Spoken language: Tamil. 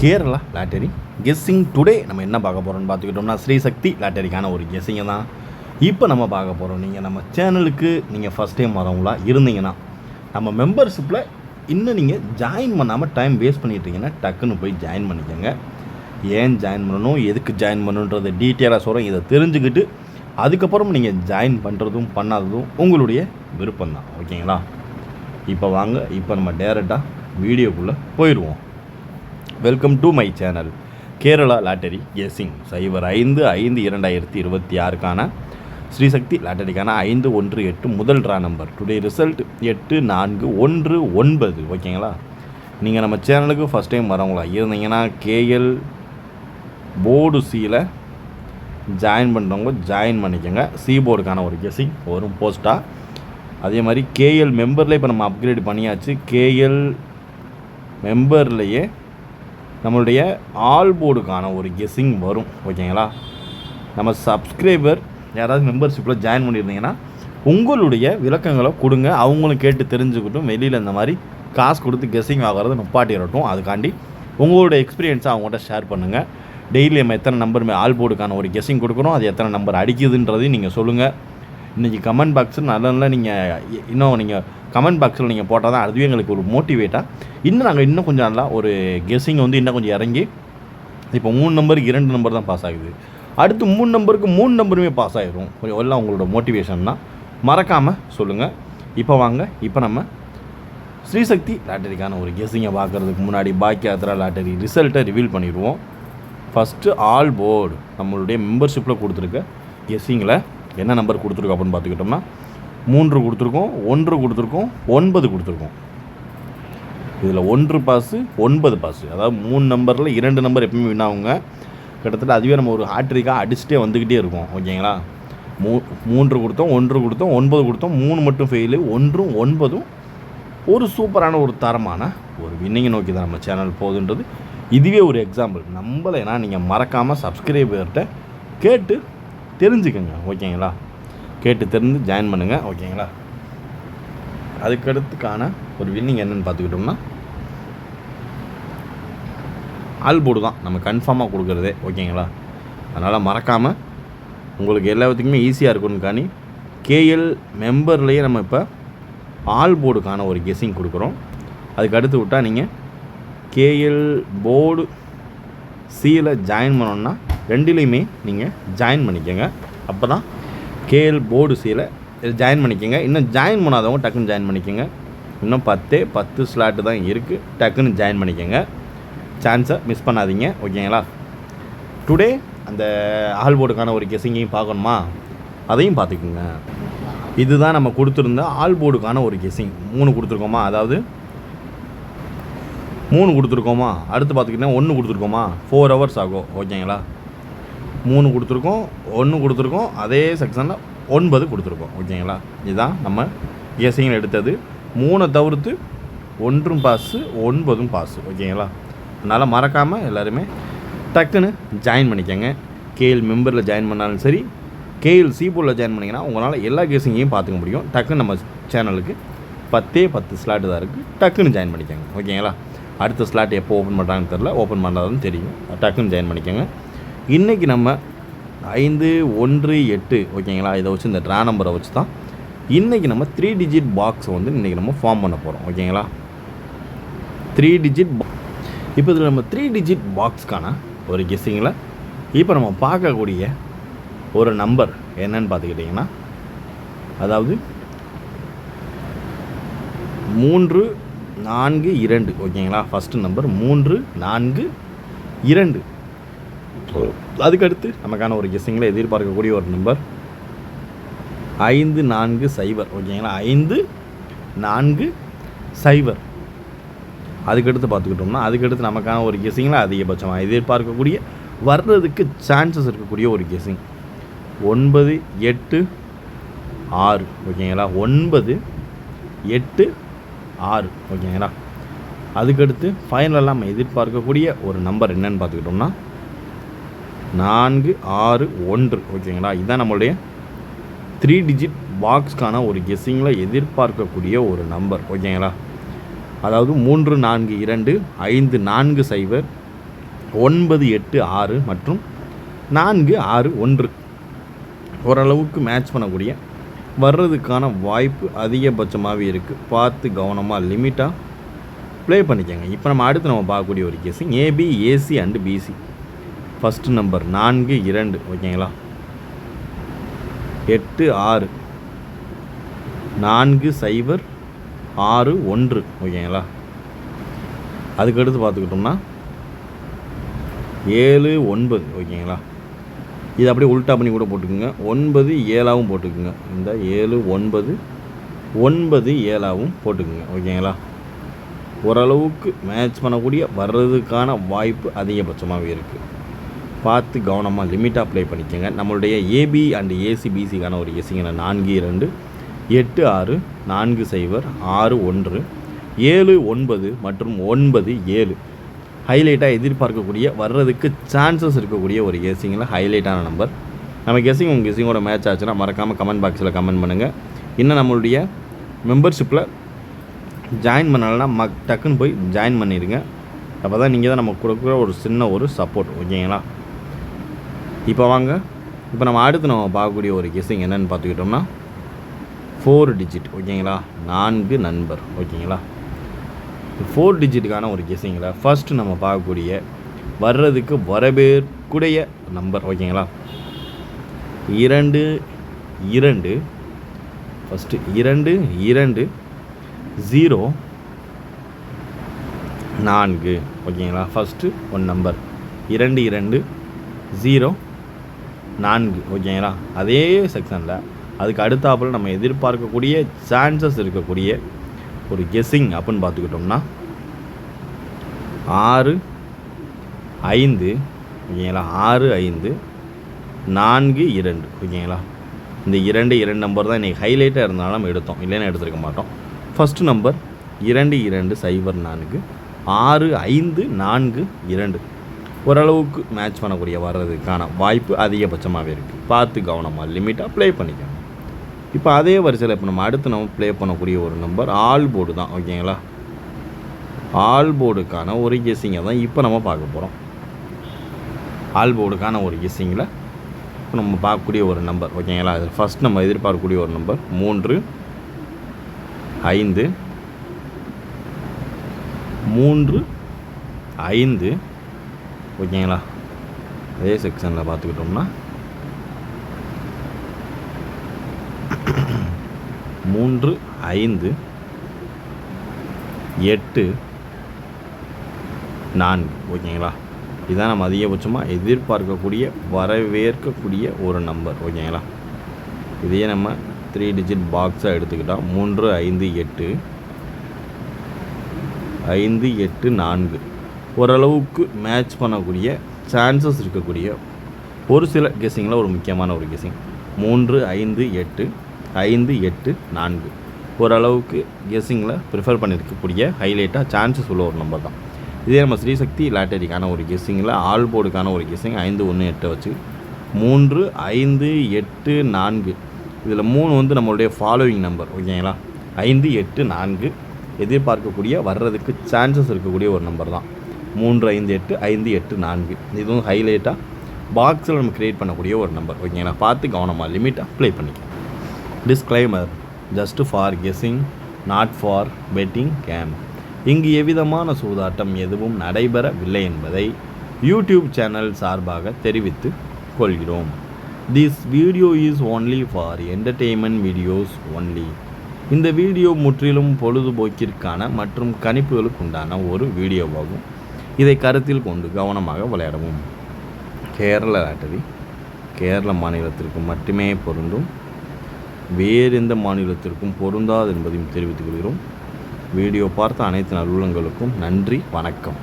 கேரளா லாட்டரி கெஸ்ஸிங் டுடே நம்ம என்ன பார்க்க போகிறோம்னு பார்த்துக்கிட்டோம்னா ஸ்ரீசக்தி லாட்டரிக்கான ஒரு கெஸ்ஸிங்கை தான் இப்போ நம்ம பார்க்க போகிறோம். நீங்கள் நம்ம சேனலுக்கு நீங்கள் ஃபஸ்ட் டைம் வரவங்களா இருந்தீங்கன்னா நம்ம மெம்பர்ஷிப்பில் இன்னும் நீங்கள் ஜாயின் பண்ணாமல் டைம் வேஸ்ட் பண்ணிட்டீங்கன்னா டக்குன்னு போய் ஜாயின் பண்ணிக்கோங்க. ஏன் ஜாயின் பண்ணணும், எதுக்கு ஜாயின் பண்ணணுன்றதை டீட்டெயிலாக சொல்கிறேன். இதை தெரிஞ்சுக்கிட்டு அதுக்கப்புறம் நீங்கள் ஜாயின் பண்ணுறதும் பண்ணாததும் உங்களுடைய விருப்பம் தான். ஓகேங்களா? இப்போ வாங்க, இப்போ நம்ம டேரெக்டாக வீடியோக்குள்ளே போயிடுவோம். Welcome to my channel Kerala lottery guessing 05/5/2026க்கான ஸ்ரீசக்தி லாட்டரிக்கான 518 முதல் ட்ரா நம்பர். Today result 8419. ஓகேங்களா? நீங்கள் நம்ம சேனலுக்கு ஃபஸ்ட் டைம் வரவங்களா இருந்தீங்கன்னா கேஎல் போர்டு சியில் ஜாயின் பண்ணுறவங்க ஜாயின் பண்ணிக்கோங்க. சி போர்டுக்கான ஒரு கெஸ்ஸிங் வரும் போஸ்ட்டாக. அதே மாதிரி கேஎல் மெம்பரில் இப்போ நம்ம அப்கிரேட் பண்ணியாச்சு. கேஎல் மெம்பர்லேயே நம்மளுடைய ஆல் போர்டுக்கான ஒரு கெஸ்ஸிங் வரும். ஓகேங்களா? நம்ம சப்ஸ்கிரைபர் யாராவது மெம்பர்ஷிப்பில் ஜாயின் பண்ணியிருந்தீங்கன்னா உங்களுடைய விளக்கங்களை கொடுங்க, அவங்களும் கேட்டு தெரிஞ்சுக்கிட்டும். வெளியில் இந்த மாதிரி காசு கொடுத்து கெஸ்ஸிங் ஆகிறது நுப்பாட்டிடட்டும். அதுக்காண்டி உங்களோட எக்ஸ்பீரியன்ஸை அவங்கள்ட்ட ஷேர் பண்ணுங்கள். டெய்லி நம்ம எத்தனை நம்பர் ஆல் போர்டுக்கான ஒரு கெஸ்ஸிங் கொடுக்குறோம், அது எத்தனை நம்பர் அடிக்குதுன்றதையும் நீங்கள் சொல்லுங்கள். இன்றைக்கி கமெண்ட் பாக்ஸில் நல்ல நீங்கள் இன்னும் நீங்கள் கமெண்ட் பாக்ஸில் நீங்கள் போட்டால் தான் அதுவே எங்களுக்கு ஒரு மோட்டிவேட்டாக நாங்கள் கொஞ்சம் நல்லா ஒரு கெஸ்ஸிங் இன்னும் கொஞ்சம் இறங்கி இப்போ 3 நம்பருக்கு 2 நம்பர் தான் பாஸ் ஆகுது. அடுத்து 3 நம்பருக்கு 3 நம்பருமே பாஸ் ஆகிடும். கொஞ்சம் எல்லாம் உங்களோட மோட்டிவேஷன் தான். மறக்காமல் சொல்லுங்கள். இப்போ வாங்க, இப்போ நம்ம ஸ்ரீசக்தி லாட்டரிக்கான ஒரு கெஸ்ஸிங்கை பார்க்குறதுக்கு முன்னாடி பாக்கியாத்ரா லாட்டரி ரிசல்ட்டை ரிவீல் பண்ணிடுவோம். ஃபஸ்ட்டு ஆல் போர்டு நம்மளுடைய மெம்பர்ஷிப்பில் கொடுத்துருக்க கெஸ்ஸிங்கில் என்ன நம்பர் கொடுத்துருக்கோம் அப்படின்னு பார்த்துக்கிட்டோம்னா 3 கொடுத்துருக்கோம், 1 கொடுத்துருக்கோம், 9 கொடுத்துருக்கோம். இதில் 1 பாஸு 9 பாஸு, அதாவது 3 நம்பரில் 2 நம்பர் எப்பவுமே வின் ஆகுங்க. கிட்டத்தட்ட அதுவே நம்ம ஒரு ஹாட்ரிக்காக அடிச்சுட்டே வந்துக்கிட்டே இருக்கோம். ஓகேங்களா? 3 கொடுத்தோம், 1 கொடுத்தோம், 9 கொடுத்தோம், 3 மட்டும் ஃபெயிலு. 1ம் 9ம் ஒரு சூப்பரான ஒரு தரமான ஒரு வின்னிங்கை நோக்கி தான் நம்ம சேனல் போகுதுன்றது இதுவே ஒரு எக்ஸாம்பிள். நம்மளைனா நீங்கள் மறக்காமல் சப்ஸ்கிரைபர்கிட்ட கேட்டு தெரிஞ்சுக்கோங்க. ஓகேங்களா? கேட்டு தெரிஞ்சு ஜாயின் பண்ணுங்கள். ஓகேங்களா? அதுக்கடுத்துக்கான ஒரு வின்னிங் என்னென்னு பார்த்துக்கிட்டோம்னா ஆல் போர்டு தான் நம்ம கன்ஃபார்மாக கொடுக்குறதே. ஓகேங்களா? அதனால் மறக்காமல் உங்களுக்கு எல்லாத்துக்குமே ஈஸியாக இருக்கும்னு கேஎல் மெம்பர்லேயே நம்ம இப்போ ஆல் போர்டுக்கான ஒரு கெஸ்ஸிங் கொடுக்குறோம். அதுக்கு அடுத்து விட்டால் நீங்கள் கேஎல் போர்டு சியில் ஜாயின் பண்ணோன்னா 2லேயுமே நீங்கள் ஜாயின் பண்ணிக்கோங்க. அப்போ தான் கேஎல் போர்டு சியில் ஜாயின் பண்ணிக்கோங்க. இன்னும் ஜாயின் பண்ணாதவங்க டக்குன்னு ஜாயின் பண்ணிக்கோங்க. இன்னும் 10 ஸ்லாட்டு தான் இருக்குது. டக்குன்னு ஜாயின் பண்ணிக்கோங்க. சான்ஸை மிஸ் பண்ணாதீங்க. ஓகேங்களா? டுடே அந்த ஆல் போர்டுக்கான ஒரு கெஸ்ஸிங்கையும் பார்க்கணுமா, அதையும் பார்த்துக்குங்க. இதுதான் நம்ம கொடுத்துருந்த ஆல் போர்டுக்கான ஒரு கெஸ்ஸிங். 3 கொடுத்துருக்கோமா, அதாவது 3 கொடுத்துருக்கோமா, அடுத்து பார்த்துக்கிட்டா 1 கொடுத்துருக்கோமா, 4 ஹவர்ஸ் ஆகும். ஓகேங்களா? 3 கொடுத்துருக்கோம், 1 கொடுத்துருக்கோம், அதே செக்ஷனில் 9 கொடுத்துருக்கோம். ஓகேங்களா? இதுதான் நம்ம கெஸ்ஸிங்கில் எடுத்தது. 3 தவிர்த்து 1ம் பாஸு 9ம் பாஸு. ஓகேங்களா? அதனால் மறக்காமல் எல்லாருமே டக்குன்னு ஜாயின் பண்ணிக்கோங்க. கேஎல் மெம்பரில் ஜாயின் பண்ணாலும் சரி, கேஎல் சி போர்டில் ஜாயின் பண்ணிங்கன்னா உங்களால் எல்லா கெஸ்ஸிங்கையும் பார்த்துக்க முடியும். டக்குன்னு நம்ம சேனலுக்கு 10 ஸ்லாட்டு தான் இருக்குது. டக்குன்னு ஜாயின் பண்ணிக்கோங்க. ஓகேங்களா? அடுத்த ஸ்லாட் எப்போ ஓப்பன் பண்ணுறாங்கன்னு தெரில, ஓப்பன் பண்ணாதான் தெரியும். டக்குன்னு ஜாயின் பண்ணிக்கோங்க. இன்றைக்கி நம்ம 518. ஓகேங்களா? இதை வச்சு இந்த ட்ரா நம்பரை வச்சு தான் இன்றைக்கி நம்ம 3 டிஜிட் பாக்ஸை இன்றைக்கி நம்ம ஃபார்ம் பண்ண போகிறோம். ஓகேங்களா? 3 டிஜிட் இப்போ இதில் நம்ம 3 டிஜிட் பாக்ஸ்க்கான ஒரு கெஸ்ஸிங்கில் இப்போ நம்ம பார்க்கக்கூடிய ஒரு நம்பர் என்னன்னு பார்த்துக்கிட்டிங்கன்னா, அதாவது 342. ஓகேங்களா? First number 342. அதுக்கடுத்து நமக்கான ஒரு கெஸ்ஸிங்கில் எதிர்பார்க்கக்கூடிய ஒரு நம்பர் 540. ஓகேங்களா? 540. அதுக்கடுத்து பார்த்துக்கிட்டோம்னா அதுக்கடுத்து நமக்கான ஒரு கெஸ்ஸிங்கில் அதிகபட்சமாக எதிர்பார்க்கக்கூடிய வர்றதுக்கு சான்சஸ் இருக்கக்கூடிய ஒரு கெஸ்ஸிங் 986. ஓகேங்களா? 986. ஓகேங்களா? அதுக்கடுத்து ஃபைனலாக நம்ம எதிர்பார்க்கக்கூடிய ஒரு நம்பர் என்னன்னு பார்த்துக்கிட்டோம்னா 461. ஓகேங்களா? இதுதான் நம்மளுடைய 3 டிஜிட் பாக்ஸ்க்கான ஒரு கெஸ்ஸிங்கில் எதிர்பார்க்கக்கூடிய ஒரு நம்பர். ஓகேங்களா? அதாவது 342 540 9 8 6 மற்றும் 4 6 1 ஓரளவுக்கு மேட்ச் பண்ணக்கூடிய வர்றதுக்கான வாய்ப்பு அதிகபட்சமாகவே இருக்குது. பார்த்து கவனமாக லிமிட்டாக ப்ளே பண்ணிக்கோங்க. இப்போ நம்ம அடுத்து பார்க்கக்கூடிய ஒரு guessing AB AC and BC. First number 4 2 ஓகேங்களா, 8 6 4 0 6 1 ஓகேங்களா. அதுக்கடுத்து பார்த்துக்கிட்டோம்னா 7 9 ஓகேங்களா. இது அப்படியே உல்ட்டா பண்ணி கூட போட்டுக்குங்க. 9 7ஆகவும் போட்டுக்குங்க. இந்த 7 9 9 7ஆகவும் போட்டுக்குங்க ஓகேங்களா. ஓரளவுக்கு மேட்ச் பண்ணக்கூடிய வர்றதுக்கான வாய்ப்பு அதிகபட்சமாகவே இருக்குது. பார்த்து கவனமாக லிமிட்டாக ப்ளே பண்ணிக்கோங்க. நம்மளுடைய ஏபி அண்டு ஏசி பிசிக்கான ஒரு கெஸ்ஸிங்கான 4 2 8 6 4 0 6 1 7 9 மற்றும் 9 7 ஹைலைட்டாக எதிர்பார்க்கக்கூடிய வர்றதுக்கு சான்சஸ் இருக்கக்கூடிய ஒரு கெஸ்ஸிங்கில் ஹைலைட்டான நம்பர். நம்ம கெஸ்ஸிங் உங்கள் கெஸ்ஸிங்கோட மேட்ச் ஆச்சுன்னா மறக்காமல் கமெண்ட் பாக்ஸில் கமெண்ட் பண்ணுங்கள். இன்னும் நம்மளுடைய மெம்பர்ஷிப்பில் ஜாயின் பண்ணலைன்னா டக்குன்னு போய் ஜாயின் பண்ணிடுங்க. அப்போ தான் நீங்கள் தான் நம்ம கொடுக்குற ஒரு சின்ன ஒரு சப்போர்ட் ஓகேங்களா. இப்போ வாங்க, இப்போ நம்ம அடுத்து பார்க்கக்கூடிய ஒரு கெஸ்ஸிங் என்னென்னு பார்த்துக்கிட்டோம்னா 4 டிஜிட் ஓகேங்களா, 4 நண்பர் ஓகேங்களா. 4 டிஜிட்டுக்கான ஒரு கெஸ்ஸிங்கில் ஃபஸ்ட்டு நம்ம பார்க்கக்கூடிய வர்றதுக்கு வரவேற்கக்கூடிய நம்பர் ஓகேங்களா 2 2 ஃபஸ்ட்டு 2 2 0 4 ஓகேங்களா. ஃபஸ்ட்டு ஒன் நம்பர் 2 2 0 4 ஓகேங்களா. அதே செக்ஷனில் அதுக்கு அடுத்தாப்பில் நம்ம எதிர்பார்க்கக்கூடிய சான்சஸ் இருக்கக்கூடிய ஒரு கெஸ்ஸிங் அப்படின்னு பார்த்துக்கிட்டோம்னா 6 5 ஓகேங்களா, 6 5 4 2 ஓகேங்களா. இந்த 2 2 நம்பர் தான் இன்றைக்கி ஹைலைட்டாக இருந்தாலும் நம்ம எடுத்தோம், இல்லைன்னா எடுத்துருக்க மாட்டோம். ஃபஸ்ட்டு நம்பர் 2 2 0 4 6 5 4 2 ஓரளவுக்கு மேட்ச் பண்ணக்கூடிய வர்றதுக்கான வாய்ப்பு அதிகபட்சமாகவே இருக்குது. பார்த்து கவனமாக லிமிட்டாக ப்ளே பண்ணிக்கணும். இப்போ அதே வரிசையில் இப்போ நம்ம அடுத்து ப்ளே பண்ணக்கூடிய ஒரு நம்பர் ஆல் போர்டு தான் ஓகேங்களா. ஆல் போர்டுக்கான ஒரு கெஸ்ஸிங்கை தான் இப்போ நம்ம பார்க்க போகிறோம். ஆல் போர்டுக்கான ஒரு கெஸ்ஸிங்கில் இப்போ நம்ம பார்க்கக்கூடிய ஒரு நம்பர் ஓகேங்களா. அதில் ஃபஸ்ட் நம்ம எதிர்பார்க்கக்கூடிய ஒரு நம்பர் 3 5 3 5 ஓகேங்களா. அதே செக்ஷனில் பார்த்துக்கிட்டோம்னா 3 5 8 4 ஓகேங்களா. இதுதான் நம்ம அதிகபட்சமாக எதிர்பார்க்கக்கூடிய வரவேற்கக்கூடிய ஒரு நம்பர் ஓகேங்களா. இதையே நம்ம 3 டிஜிட் பாக்ஸாக எடுத்துக்கிட்டால் 3 5 8 5 8 4 ஓரளவுக்கு மேட்ச் பண்ணக்கூடிய சான்சஸ் இருக்கக்கூடிய ஒரு சில கெஸ்ஸிங்கில் ஒரு முக்கியமான ஒரு கெஸ்ஸிங் 3 5 8 5 8 4 ஓரளவுக்கு கெஸ்ஸிங்கில் ப்ரிஃபர் பண்ணியிருக்கக்கூடிய ஹைலைட்டாக சான்சஸ் உள்ள ஒரு நம்பர் தான். இதே நம்ம ஸ்ரீசக்தி லாட்டரிக்கான ஒரு கெஸ்ஸிங்கில் ஆல் போர்டுக்கான ஒரு கெஸ்ஸிங் 5 1 8 வச்சு 3 5 8 4 இதில் 3 நம்மளுடைய ஃபாலோவிங் நம்பர் ஓகேங்களா. 5 8 4 எதிர்பார்க்கக்கூடிய வர்றதுக்கு சான்சஸ் இருக்கக்கூடிய ஒரு நம்பர் தான் 3 5 8 5 8 4. இதுவும் ஹைலைட்டாக பாக்ஸில் நம்ம க்ரியேட் பண்ணக்கூடிய ஒரு நம்பர் ஓகேங்களா. பார்த்து கவனமாக லிமிட்டாக ப்ளே பண்ணிக்கலாம். Disclaimer, just for guessing, not for betting game. இங்கு எவ்விதமான சூதாட்டம் எதுவும் நடைபெறவில்லை என்பதை யூடியூப் சேனல் சார்பாக தெரிவித்து கொள்கிறோம். This video is only for entertainment videos only. இந்த வீடியோ முற்றிலும் பொழுதுபோக்கிற்கான மற்றும் கணிப்புகளுக்குண்டான ஒரு வீடியோவாகும். இதை கருத்தில் கொண்டு கவனமாக விளையாடவும். கேரள லாட்டரி கேரள மாநிலத்திற்கு மட்டுமே பொருந்தும், வேறு எந்த மாநிலத்திற்கும் பொருந்தாது என்பதையும் தெரிவித்துக் கொள்கிறோம். வீடியோ பார்த்த அனைத்து நல்லுள்ளங்களுக்கும் நன்றி, வணக்கம்.